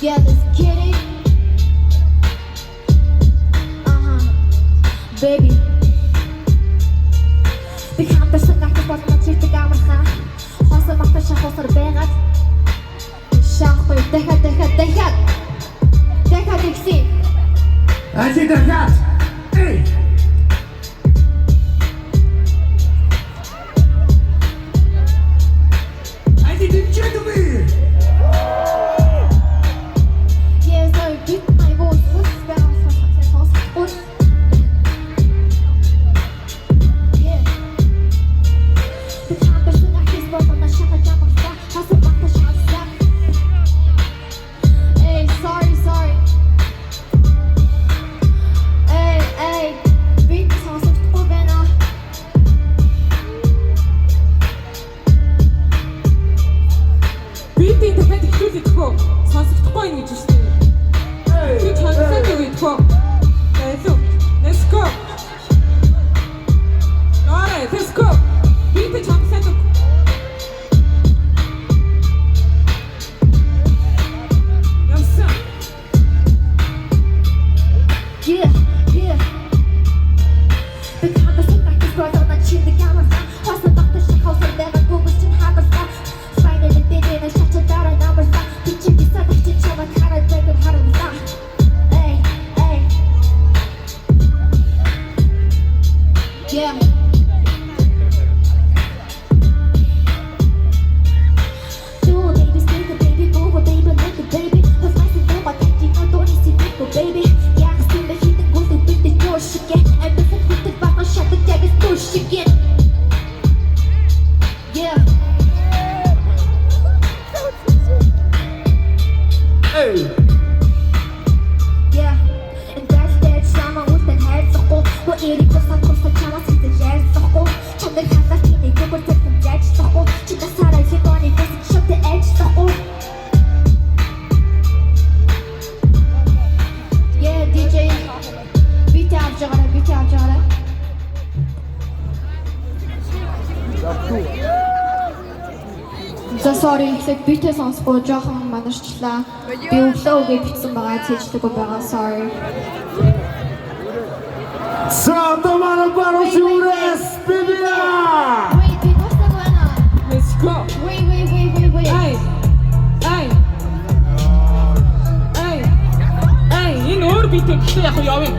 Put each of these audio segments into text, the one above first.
Yeah, let's get it. Baby. Би хамтарсан гахих болон чигтэй амархан. Хоосоо магтаашаа хоосоор байгаад. Шахахгүй дахиад ихсэн. Ази дахиад. Эй. Ази дэмжээд үгүй. Yeah, sorry, beat my voice. What's that? Yeah. Би хамтарсан гахих болон шахаж амархан. Хоосоо магтаашаа хоосоор. Hey, sorry. Hey, beat сонсохгүй байна. Битийн дахиад ихлүүлэхгүй сонсохдохгүй гэж шүү дээ. Чи сонсоод өгөхгүй. Let's go. Alright, let's go. Битээ сонсоод өг. Ямсан. Yeah. Би хамтарсан гахих болон чигтэй амархан. Хоосоо магтаашаа хоосоор байгаад бүгд чинь хамарсан. Finally дээрээ шатчаар намарсан. Би чиг садагч чамд хараад байгаад харамсан. Hey. Yeah. Do baby, stick a baby, move a baby, make a baby. Cause my sister, my daddy, I don't need to make a baby. Yeah, I still the heat and go to beat the door, shake it. And the foot with the back, I'll shut the tag, it's door, shake it. Yeah. Эй. Yeah, and that's that shama with the head so cool. But it is just a cost of chama since the hair so cool. Chama has a skin, they go with the edge so cool. Chica Sara, if you're gonna just shut the edge so cool. Yeah, DJ, beat out Jara. За sorry, ихлээр битээ сонсохгүй жоохон манарчлаа. Би өглөө үгээ битсэн байгаа цэжлэггүй байгаа. Sorry. Сатамана барушурес бибия. Wait, би дуусах байна. Let's go. Wait. Ай, энэ өөр битээ гэхдээ яг явъя.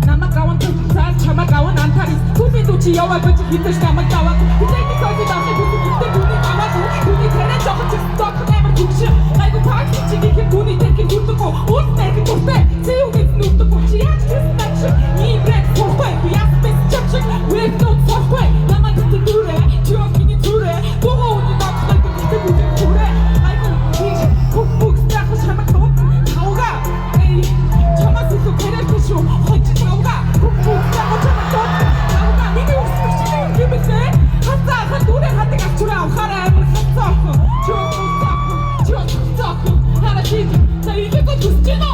Намайг аван цаал чамайг аван антарис. Түүний дүү чи яваа гэж хитэж намайг аваад. Бидний сошиал авах бүтээгдэхүүн түүний аваад. Түүний танаа жоохон ч сток нэмэр түгш. Айгу пакет чи гэх түүний тэрхий хүрдэггүй. Уус нэг дуртай. Зэвгээс нүдэггүй. Чи яаж хийсэн чи? Ийм брэк форхой. Яс бэс чамшиг. Вэк нот форхой. Намайг дүүрээ. Чи яг миний дүүрээ. Богоо үний дагтай гэдэг дүүрээ. Айгу тийш бүгд стахс хамаг тоо. Тауга. Эй, чамаас их хэрэг шүү. Хойч тауга. Бүгд стахс хамаг тоо. Тауга. Миний үсгэж чи юм бэ? Хатаа дүүрээ хатаг авчраа авахаараа амар хацаах. Чоцоох. Хара чи за ихэд төсч гэнэ.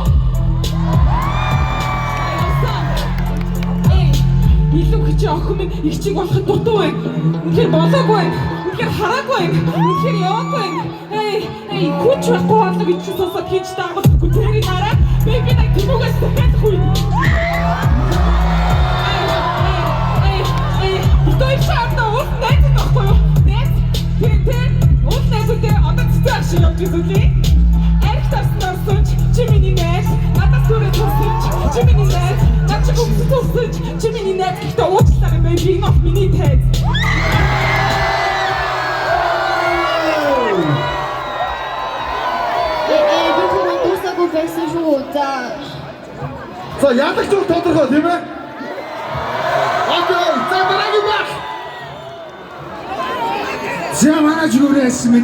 Илүү гэж охин минь их чиг болоход дутуу байна. Үнэхээр болоогүй байна. Үнэхээр хараагүй байна. Үнэхээр яваагүй байна. Эй, хүч байхгүй болоо гэж сонсоод хийж таамаггүй тэрийг хараа. Бэби нэг тэмүүгээс дахиад хүй. Той шаардаа уус найз байхгүй юу? Найз. Тэр уус найзтай одоо цэцэг шиг явж үзүүлээ. Арх тавснаар сууч чи миний найз. Надаас түрээ тусч чи миний найз. Наад чи бүгд тусч чи миний найз гэхдээ уучлаарай baby not миний тайз. Би түрүү дуусаагүй байсан шүү. За яадаг ч тодорхой тийм ээ. Окей, за дараагийн баг. Зя манайч үрээс мэдээ.